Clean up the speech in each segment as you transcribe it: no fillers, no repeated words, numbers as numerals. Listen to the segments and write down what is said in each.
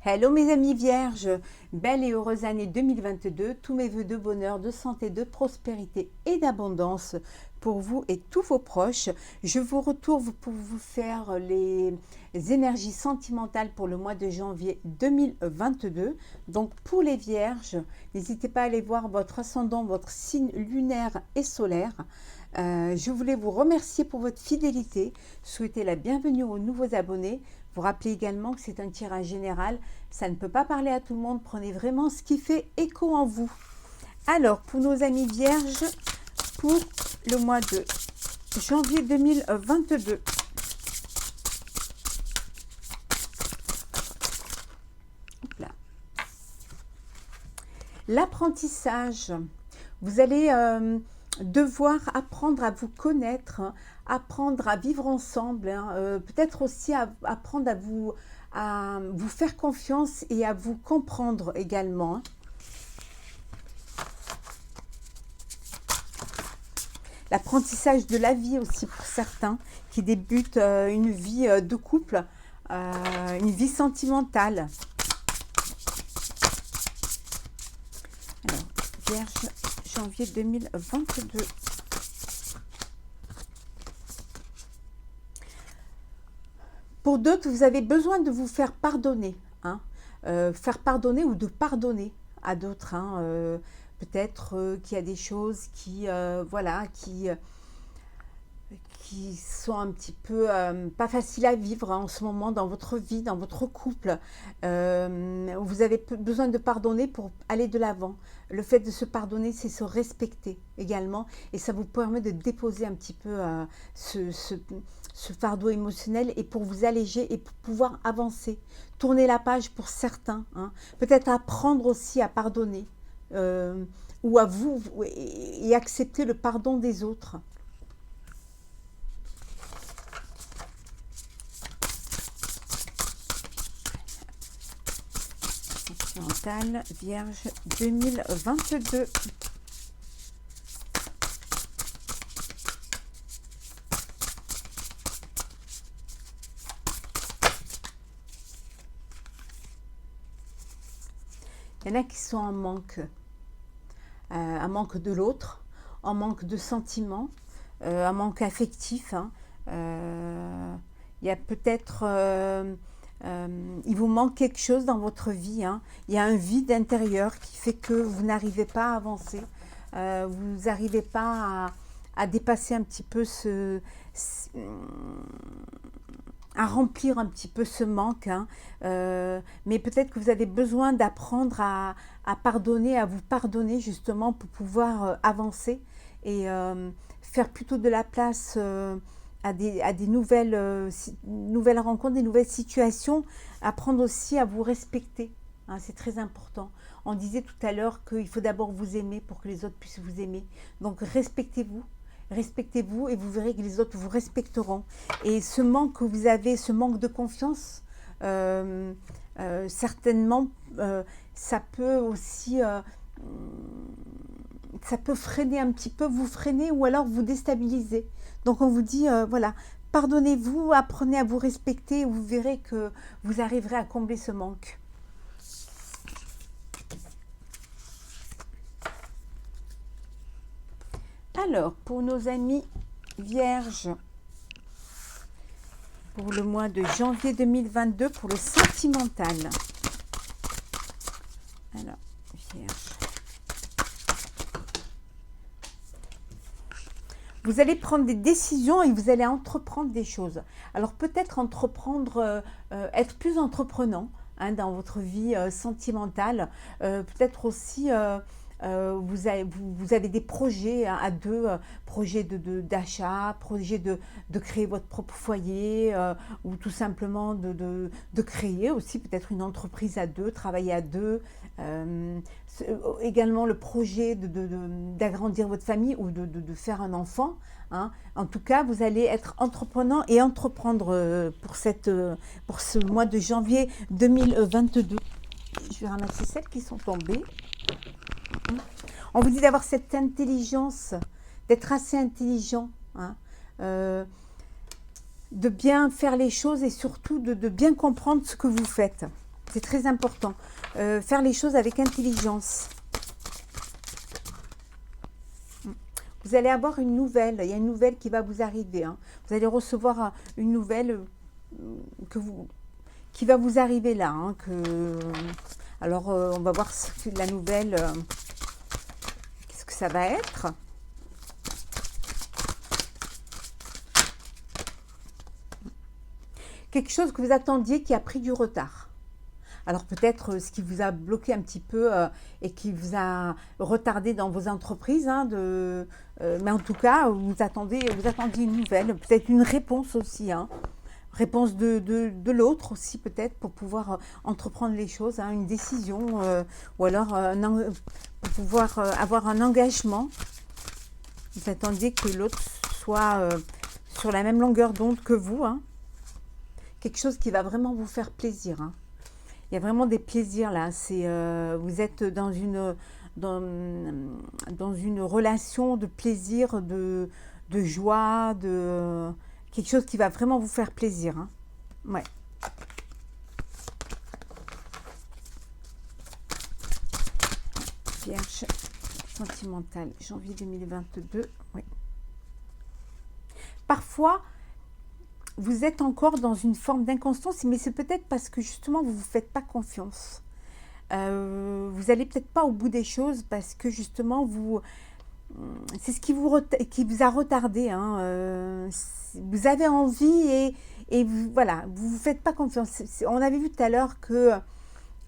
Hello mes amis vierges, belle et heureuse année 2022, tous mes vœux de bonheur, de santé, de prospérité et d'abondance pour vous et tous vos proches. Je vous retrouve pour vous faire les énergies sentimentales pour le mois de janvier 2022. Donc pour les vierges, n'hésitez pas à aller voir votre ascendant, votre signe lunaire et solaire. Je voulais vous remercier pour votre fidélité, souhaiter la bienvenue aux nouveaux abonnés. Vous rappelez également que c'est un tirage général, ça ne peut pas parler à tout le monde, prenez vraiment ce qui fait écho en vous. Alors, pour nos amis vierges, pour le mois de janvier 2022. L'apprentissage, vous allez devoir apprendre à vous connaître, apprendre à vivre ensemble, peut-être aussi apprendre à vous faire confiance et à vous comprendre également. L'apprentissage de la vie aussi pour certains qui débutent une vie de couple, une vie sentimentale. Alors, Vierge, janvier 2022. Pour d'autres, vous avez besoin de vous faire pardonner, faire pardonner ou de pardonner à d'autres. Peut-être qu'il y a des choses qui, voilà, qui sont un petit peu pas faciles à vivre en ce moment dans votre vie, dans votre couple. Vous avez besoin de pardonner pour aller de l'avant. Le fait de se pardonner, c'est se respecter également. Et ça vous permet de déposer un petit peu ce fardeau émotionnel et pour vous alléger et pour pouvoir avancer. Tourner la page pour certains. Peut-être apprendre aussi à pardonner ou à vous et accepter le pardon des autres. Mentale, Vierge 2022. Il y en a qui sont en manque de l'autre, en manque de sentiments, un manque affectif. Il y a peut-être... il vous manque quelque chose dans votre vie. Il y a un vide intérieur qui fait que vous n'arrivez pas à avancer. Vous n'arrivez pas à dépasser un petit peu à remplir un petit peu ce manque. Mais peut-être que vous avez besoin d'apprendre à pardonner, à vous pardonner justement pour pouvoir avancer et faire plutôt de la place à des nouvelles rencontres, des nouvelles situations, apprendre aussi à vous respecter. C'est très important. On disait tout à l'heure qu'il faut d'abord vous aimer pour que les autres puissent vous aimer. Donc respectez-vous. Respectez-vous et vous verrez que les autres vous respecteront. Et ce manque que vous avez, ce manque de confiance, certainement, ça peut aussi... ça peut freiner un petit peu, vous freiner ou alors vous déstabiliser. Donc on vous dit, voilà, pardonnez-vous, apprenez à vous respecter et vous verrez que vous arriverez à combler ce manque. Alors, pour nos amis vierges, pour le mois de janvier 2022, pour le sentimental. Alors, vierge. Vous allez prendre des décisions et vous allez entreprendre des choses. Alors peut-être entreprendre, être plus entreprenant dans votre vie sentimentale. Peut-être aussi, vous avez des projets à deux, projets d'achat, projets de créer votre propre foyer ou tout simplement de créer aussi peut-être une entreprise à deux, travailler à deux. Également le projet d'agrandir votre famille ou de faire un enfant. En tout cas, vous allez être entreprenant et entreprendre pour ce mois de janvier 2022. Je vais ramasser celles qui sont tombées. On vous dit d'avoir cette intelligence, d'être assez intelligent, de bien faire les choses et surtout de bien comprendre ce que vous faites. C'est très important. Faire les choses avec intelligence. Vous allez avoir une nouvelle. Il y a une nouvelle qui va vous arriver. Hein. Vous allez recevoir une nouvelle qui va vous arriver là. Hein, alors, on va voir la nouvelle. Qu'est-ce que ça va être? Quelque chose que vous attendiez qui a pris du retard. Alors peut-être ce qui vous a bloqué un petit peu et qui vous a retardé dans vos entreprises, hein, mais en tout cas, vous attendiez une nouvelle, peut-être une réponse aussi, hein, réponse de l'autre aussi peut-être pour pouvoir entreprendre les choses, hein, une décision ou alors pour pouvoir avoir un engagement. Vous attendiez que l'autre soit sur la même longueur d'onde que vous, hein. Quelque chose qui va vraiment vous faire plaisir. Hein. Il y a vraiment des plaisirs là. Vous êtes dans une relation de plaisir, de joie, quelque chose qui va vraiment vous faire plaisir. Hein. Ouais. Vierge sentimentale, janvier 2022. Oui. Parfois, vous êtes encore dans une forme d'inconstance, mais c'est peut-être parce que justement, vous ne vous faites pas confiance. Vous n'allez peut-être pas au bout des choses parce que justement, c'est ce qui vous a retardé. Hein. Vous avez envie et voilà, vous ne vous faites pas confiance. On avait vu tout à l'heure que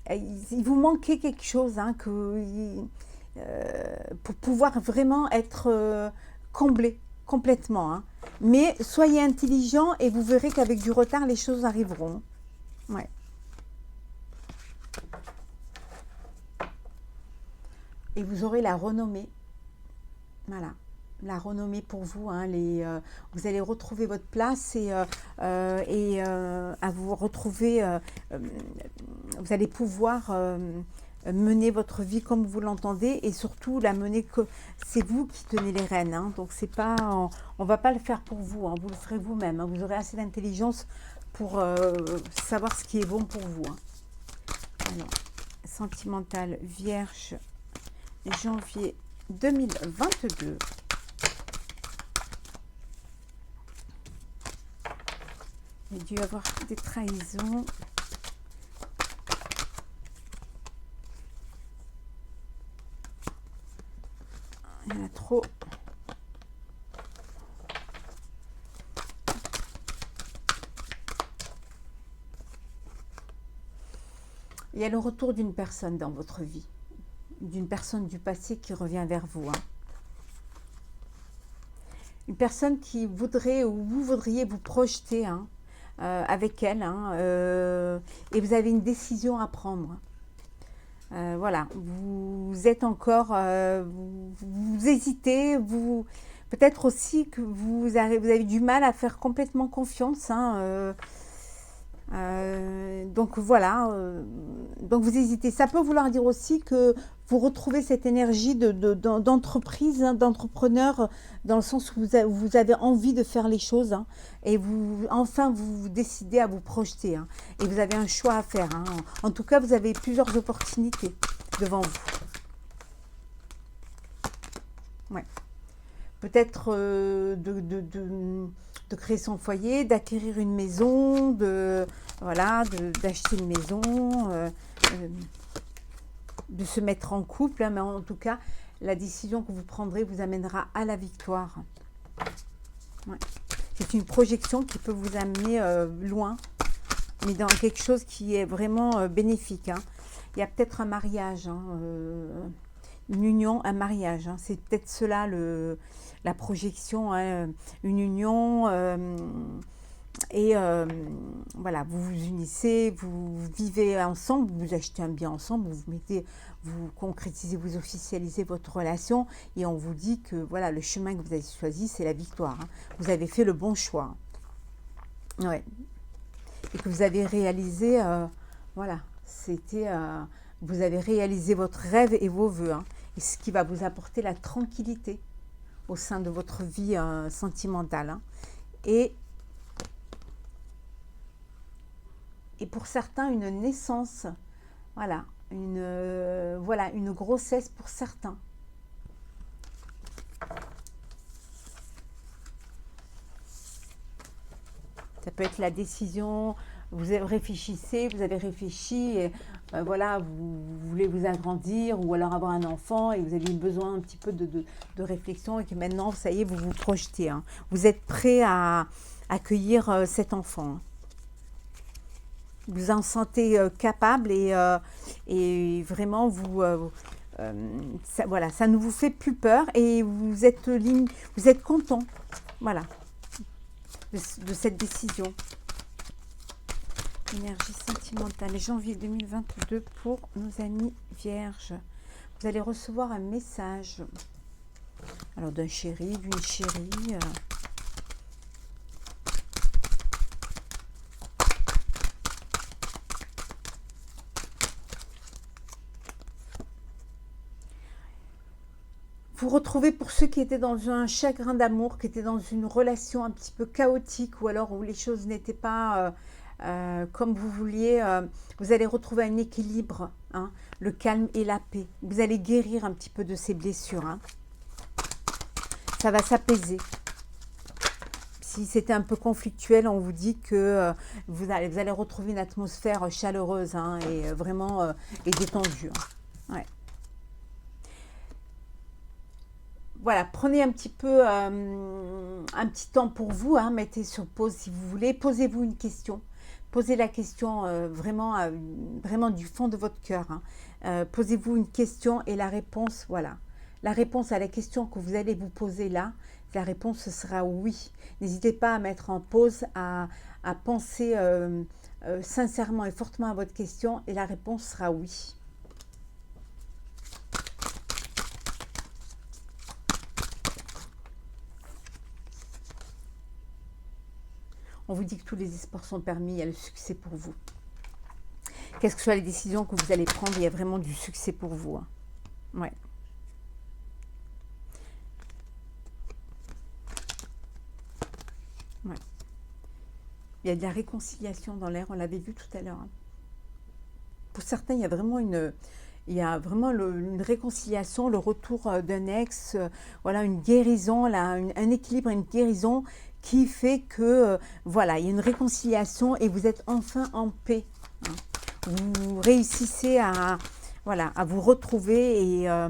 il vous manquait quelque chose, hein, pour pouvoir vraiment être comblé complètement. Hein. Mais soyez intelligent et vous verrez qu'avec du retard, les choses arriveront. Ouais. Et vous aurez la renommée. Voilà. La renommée pour vous. Hein, vous allez retrouver votre place et à vous retrouver, vous allez pouvoir mener votre vie comme vous l'entendez et surtout la mener que c'est vous qui tenez les rênes. Hein, donc c'est pas, on va pas le faire pour vous. Hein, vous le ferez vous-même. Hein, vous aurez assez d'intelligence pour savoir ce qui est bon pour vous. Hein. Alors, sentimental Vierge, janvier 2022. Il y a dû y avoir des trahisons. Il y en a trop. Il y a le retour d'une personne dans votre vie. D'une personne du passé qui revient vers vous. Hein. Une personne qui voudrait ou vous voudriez vous projeter hein, avec elle. Hein, et vous avez une décision à prendre. Voilà, vous êtes encore, vous hésitez, peut-être aussi que vous avez du mal à faire complètement confiance. Hein, donc voilà, donc vous hésitez. Ça peut vouloir dire aussi que vous retrouvez cette énergie d'entreprise, hein, d'entrepreneur, dans le sens où vous avez envie de faire les choses hein, et enfin vous décidez à vous projeter hein, et vous avez un choix à faire. Hein. En tout cas, vous avez plusieurs opportunités devant vous. Ouais. Peut-être de créer son foyer, d'acquérir une maison, d'acheter une maison, de se mettre en couple, hein, mais en tout cas, la décision que vous prendrez vous amènera à la victoire. Ouais. C'est une projection qui peut vous amener loin, mais dans quelque chose qui est vraiment bénéfique. Hein. Il y a peut-être un mariage, hein, une union, un mariage. Hein. C'est peut-être cela la projection, hein, une union. Et voilà, vous vous unissez, vous vivez ensemble, vous achetez un bien ensemble, vous concrétisez, vous officialisez votre relation et on vous dit que voilà, le chemin que vous avez choisi, c'est la victoire. Hein. Vous avez fait le bon choix. Ouais. Et que vous avez réalisé, voilà, vous avez réalisé votre rêve et vos voeux. Hein, et ce qui va vous apporter la tranquillité au sein de votre vie sentimentale. Hein, et et pour certains une naissance. Voilà, voilà, une grossesse pour certains. Ça peut être la décision, vous réfléchissez, vous avez réfléchi, et, voilà, vous voulez vous agrandir ou alors avoir un enfant et vous avez besoin un petit peu de réflexion et que maintenant, ça y est, vous vous projetez. Hein. Vous êtes prêt à accueillir cet enfant. Hein. Vous en sentez capable et vraiment, ça, voilà, ça ne vous fait plus peur et vous êtes content. Voilà. De cette décision. Énergie sentimentale, janvier 2022 pour nos amis vierges. Vous allez recevoir un message. Alors d'un chéri, d'une chérie. Vous retrouvez pour ceux qui étaient dans un chagrin d'amour, qui étaient dans une relation un petit peu chaotique ou alors où les choses n'étaient pas comme vous vouliez, vous allez retrouver un équilibre, hein, le calme et la paix. Vous allez guérir un petit peu de ces blessures. Hein. Ça va s'apaiser. Si c'était un peu conflictuel, on vous dit que vous allez retrouver une atmosphère chaleureuse, hein, et vraiment et détendue. Hein. Ouais. Voilà, prenez un petit peu un petit temps pour vous, hein, mettez sur pause si vous voulez, posez-vous une question. Posez la question vraiment, vraiment du fond de votre cœur. Hein. Posez-vous une question et la réponse, voilà. La réponse à la question que vous allez vous poser là, la réponse sera oui. N'hésitez pas à mettre en pause, à penser sincèrement et fortement à votre question et la réponse sera oui. On vous dit que tous les espoirs sont permis, il y a le succès pour vous. Quelles que soient les décisions que vous allez prendre, il y a vraiment du succès pour vous. Hein. Ouais. Ouais. Il y a de la réconciliation dans l'air, on l'avait vu tout à l'heure. Hein. Pour certains, il y a vraiment une réconciliation, le retour d'un ex, voilà, une guérison, là, un équilibre, une guérison qui fait que, voilà, il y a une réconciliation et vous êtes enfin en paix. Hein. Vous réussissez voilà, à vous retrouver et à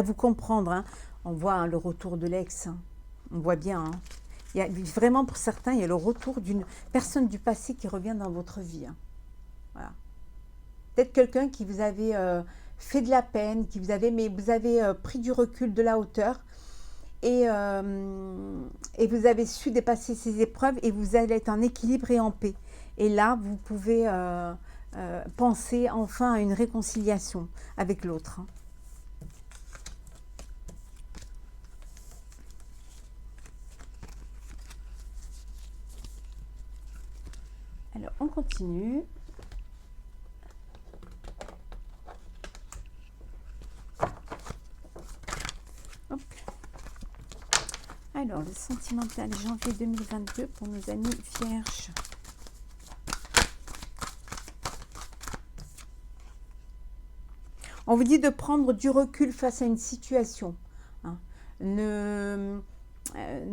vous comprendre. Hein. On voit hein, le retour de l'ex, hein. On voit bien. Hein. Il y a, vraiment, pour certains, il y a le retour d'une personne du passé qui revient dans votre vie. Hein. Voilà. Peut-être quelqu'un qui vous avait fait de la peine, mais vous avez pris du recul, de la hauteur, et vous avez su dépasser ces épreuves et vous allez être en équilibre et en paix. Et là, vous pouvez penser enfin à une réconciliation avec l'autre. Hein. Alors, on continue. Hop. Alors, le sentimental janvier 2022 pour nos amis vierges. On vous dit de prendre du recul face à une situation. Hein. Ne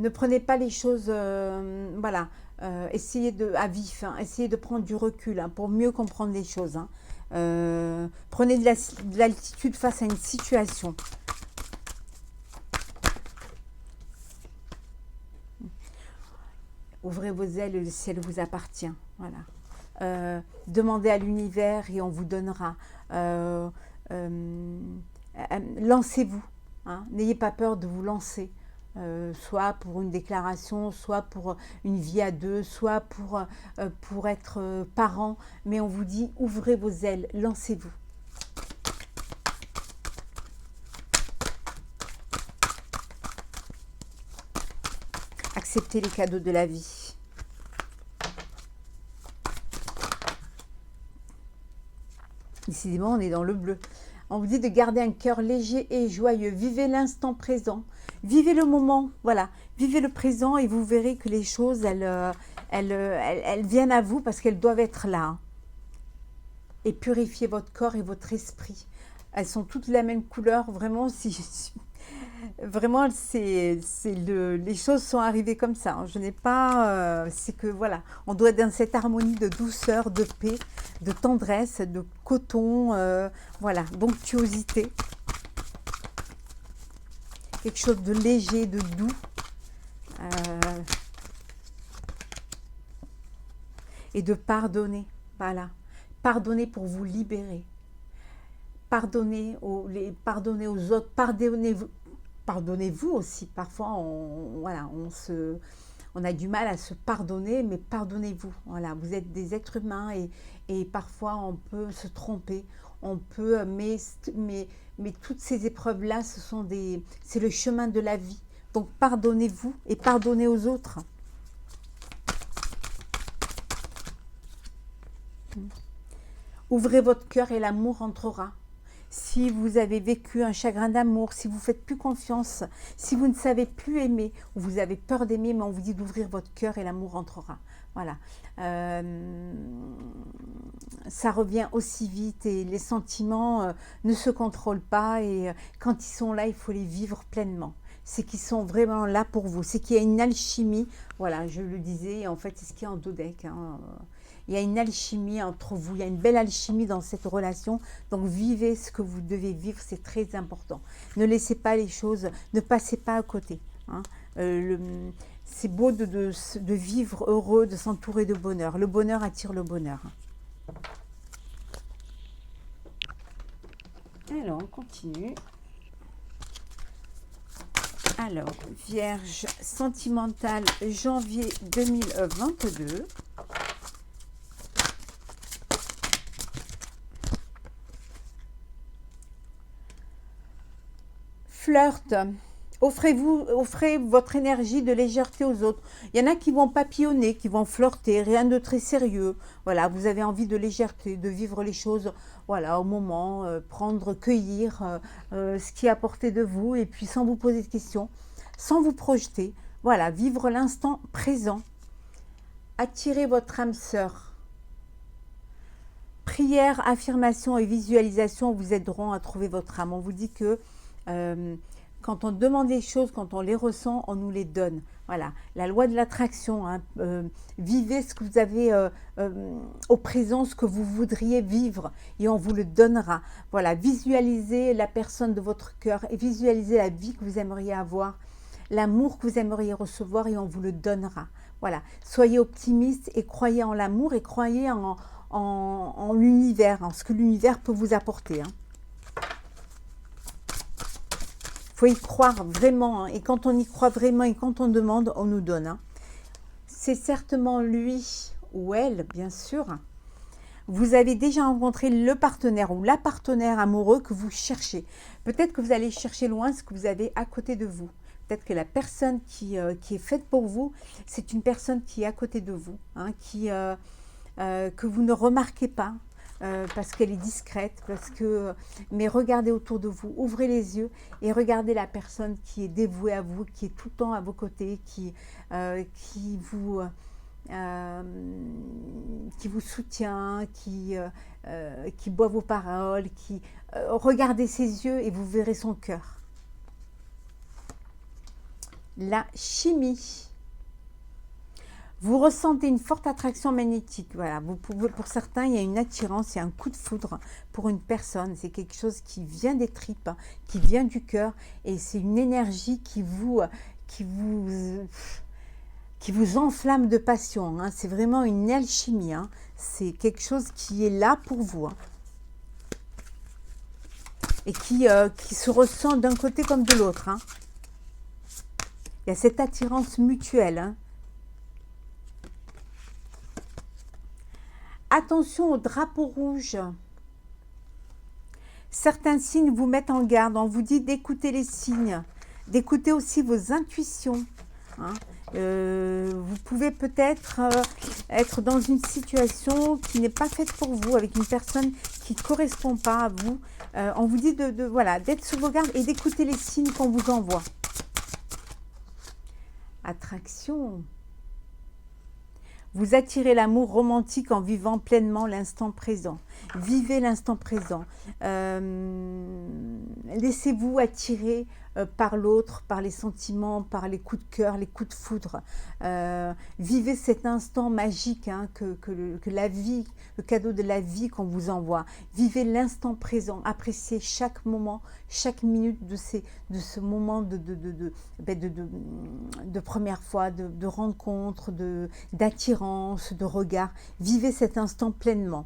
prenez pas les choses, voilà, essayez à vif, hein, essayez de prendre du recul hein, pour mieux comprendre les choses. Hein. Prenez de l'altitude face à une situation. Ouvrez vos ailes, le ciel vous appartient. Voilà. Demandez à l'univers et on vous donnera. Lancez-vous. Hein. N'ayez pas peur de vous lancer. Soit pour une déclaration, soit pour une vie à deux, soit pour être parent. Mais on vous dit, ouvrez vos ailes, lancez-vous. Acceptez les cadeaux de la vie. Décidément, on est dans le bleu. On vous dit de garder un cœur léger et joyeux. Vivez l'instant présent. Vivez le moment. Voilà. Vivez le présent et vous verrez que les choses, elles elles viennent à vous parce qu'elles doivent être là, hein, et purifier votre corps et votre esprit. Elles sont toutes de la même couleur, vraiment, vraiment, les choses sont arrivées comme ça, hein. Je n'ai pas, c'est que voilà, on doit être dans cette harmonie de douceur, de paix, de tendresse, de coton, voilà, d'onctuosité. Quelque chose de léger, de doux. Et de pardonner, voilà. Pardonner pour vous libérer. Pardonnez aux autres, pardonnez-vous aussi. Parfois, voilà, on a du mal à se pardonner, mais pardonnez-vous. Voilà, vous êtes des êtres humains et parfois on peut se tromper, on peut, mais toutes ces épreuves-là, c'est le chemin de la vie. Donc pardonnez-vous et pardonnez aux autres. Ouvrez votre cœur et l'amour entrera. Si vous avez vécu un chagrin d'amour, si vous ne faites plus confiance, si vous ne savez plus aimer, ou vous avez peur d'aimer, mais on vous dit d'ouvrir votre cœur et l'amour entrera. Voilà. Ça revient aussi vite et les sentiments ne se contrôlent pas et quand ils sont là, il faut les vivre pleinement. C'est qu'ils sont vraiment là pour vous. C'est qu'il y a une alchimie. Voilà, je le disais, en fait, c'est ce qui est en dodec, hein. Il y a une alchimie entre vous, il y a une belle alchimie dans cette relation. Donc vivez ce que vous devez vivre, c'est très important. Ne laissez pas les choses, ne passez pas à côté, hein. C'est beau de vivre heureux, de s'entourer de bonheur. Le bonheur attire le bonheur. Alors, on continue. Alors, Vierge sentimentale, janvier 2022. Flirt. Offrez votre énergie de légèreté aux autres. Il y en a qui vont papillonner, qui vont flirter, rien de très sérieux. Voilà, vous avez envie de légèreté, de vivre les choses, voilà, au moment, cueillir ce qui est à portée de vous, et puis sans vous poser de questions, sans vous projeter. Voilà, vivre l'instant présent. Attirez votre âme sœur. Prière, affirmation et visualisation vous aideront à trouver votre âme. On vous dit que quand on demande des choses, quand on les ressent, on nous les donne. Voilà, la loi de l'attraction, hein. Vivez ce que vous avez au présent, ce que vous voudriez vivre et on vous le donnera. Voilà, visualisez la personne de votre cœur et visualisez la vie que vous aimeriez avoir, l'amour que vous aimeriez recevoir et on vous le donnera. Voilà, soyez optimiste et croyez en l'amour et croyez en l'univers, en ce que l'univers peut vous apporter, hein. Il faut y croire vraiment, hein. Et quand on y croit vraiment et quand on demande, on nous donne, hein. C'est certainement lui ou elle, bien sûr. Vous avez déjà rencontré le partenaire ou la partenaire amoureux que vous cherchez. Peut-être que vous allez chercher loin ce que vous avez à côté de vous. Peut-être que la personne qui est faite pour vous, c'est une personne qui est à côté de vous, hein, que vous ne remarquez pas. Parce qu'elle est discrète, mais regardez autour de vous, ouvrez les yeux et regardez la personne qui est dévouée à vous, qui est tout le temps à vos côtés, qui vous soutient, qui boit vos paroles, regardez ses yeux et vous verrez son cœur. La chimie. Vous ressentez une forte attraction magnétique. Voilà, pour certains, il y a une attirance, il y a un coup de foudre pour une personne. C'est quelque chose qui vient des tripes, hein, qui vient du cœur. Et c'est une énergie qui vous enflamme de passion, hein. C'est vraiment une alchimie, hein. C'est quelque chose qui est là pour vous, hein. Et qui se ressent d'un côté comme de l'autre, hein. Il y a cette attirance mutuelle, hein. Attention au drapeau rouge. Certains signes vous mettent en garde. On vous dit d'écouter les signes, d'écouter aussi vos intuitions, hein. Vous pouvez peut-être être dans une situation qui n'est pas faite pour vous, avec une personne qui ne correspond pas à vous. On vous dit voilà, d'être sur vos gardes et d'écouter les signes qu'on vous envoie. Attraction. Vous attirez l'amour romantique en vivant pleinement l'instant présent. Vivez l'instant présent. Laissez-vous attirer par l'autre, par les sentiments, par les coups de cœur, les coups de foudre. Vivez cet instant magique hein, que la vie, le cadeau de la vie qu'on vous envoie. Vivez l'instant présent. Appréciez chaque moment, chaque minute de ce moment de première fois, de rencontre, d'attirance, de regard. Vivez cet instant pleinement.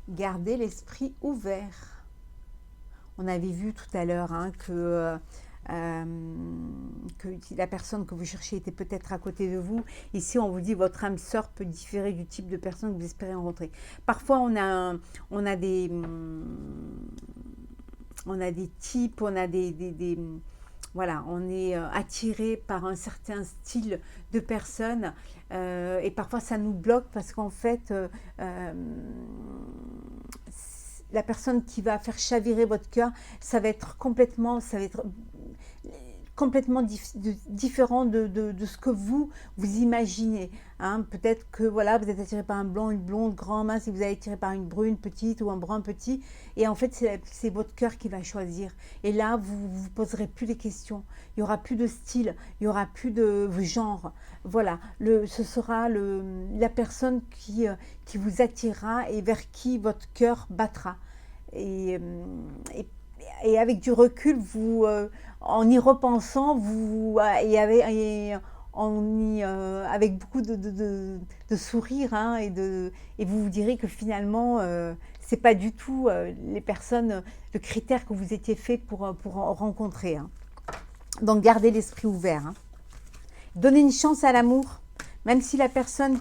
Gardez l'esprit ouvert. On avait vu tout à l'heure hein, que la personne que vous cherchez était peut-être à côté de vous. Ici, on vous dit votre âme sœur peut différer du type de personne que vous espérez rencontrer. Parfois, on a des types, on a voilà, on est attiré par un certain style de personne et parfois ça nous bloque parce qu'en fait, la personne qui va faire chavirer votre cœur, ça va être complètement différent de ce que vous imaginez. Hein. Peut-être que voilà, vous êtes attiré par un blond, une blonde, grand, mince, et vous êtes attiré par une brune petite ou un brun petit. Et en fait, c'est votre cœur qui va choisir. Et là, vous ne vous poserez plus les questions. Il n'y aura plus de style, il n'y aura plus de genre. Voilà, ce sera la personne qui vous attirera et vers qui votre cœur battra. Et avec du recul, vous, en y repensant, avec beaucoup de sourire, hein, et vous vous direz que finalement, c'est pas du tout les personnes, le critère que vous étiez fait pour rencontrer. Hein. Donc, gardez l'esprit ouvert. Hein. Donnez une chance à l'amour. Même si la personne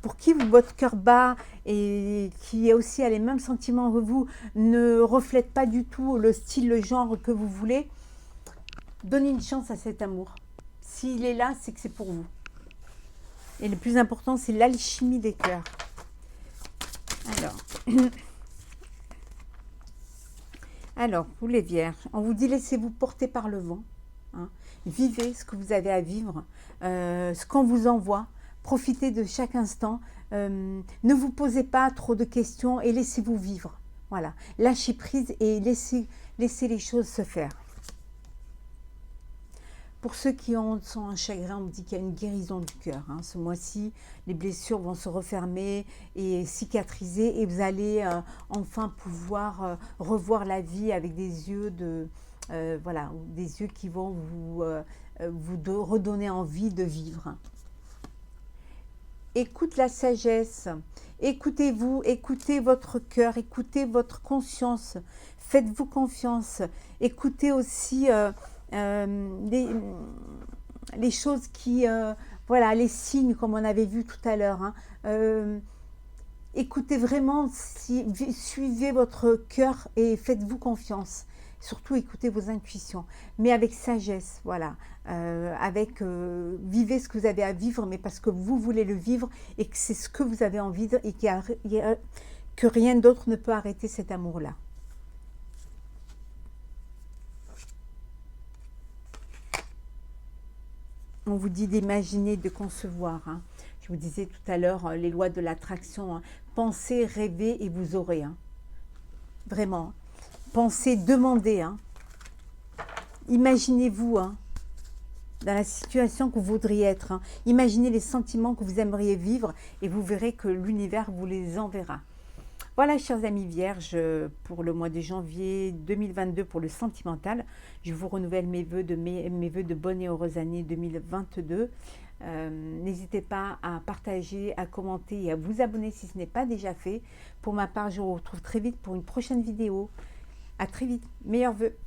pour qui votre cœur bat et qui aussi a les mêmes sentiments que vous ne reflète pas du tout le style, le genre que vous voulez, donnez une chance à cet amour. S'il est là, c'est que c'est pour vous. Et le plus important, c'est l'alchimie des cœurs. Alors, vous les vierges, on vous dit laissez-vous porter par le vent. Hein. Vivez ce que vous avez à vivre, ce qu'on vous envoie, profitez de chaque instant, ne vous posez pas trop de questions et laissez-vous vivre. Voilà, lâchez prise et laissez les choses se faire. Pour ceux qui sont en chagrin, on me dit qu'il y a une guérison du cœur. Hein. Ce mois-ci, les blessures vont se refermer et cicatriser et vous allez enfin pouvoir revoir la vie avec des yeux voilà, des yeux qui vont vous redonner envie de vivre. Écoute la sagesse, écoutez-vous, écoutez votre cœur, écoutez votre conscience, faites-vous confiance, écoutez aussi les choses qui, voilà, les signes comme on avait vu tout à l'heure. Hein. Écoutez vraiment, suivez votre cœur et faites-vous confiance. Surtout écoutez vos intuitions, mais avec sagesse, voilà, vivez ce que vous avez à vivre, mais parce que vous voulez le vivre et que c'est ce que vous avez envie et que rien d'autre ne peut arrêter cet amour-là. On vous dit d'imaginer, de concevoir. Hein. Je vous disais tout à l'heure, les lois de l'attraction. Hein. Pensez, rêvez et vous aurez. Hein. Vraiment. Pensez, demandez. Hein. Imaginez-vous hein, dans la situation que vous voudriez être. Hein. Imaginez les sentiments que vous aimeriez vivre et vous verrez que l'univers vous les enverra. Voilà, chers amis vierges, pour le mois de janvier 2022 pour le sentimental. Je vous renouvelle mes vœux de bonne et heureuse année 2022. N'hésitez pas à partager, à commenter et à vous abonner si ce n'est pas déjà fait. Pour ma part, je vous retrouve très vite pour une prochaine vidéo. À très vite. Meilleurs vœux.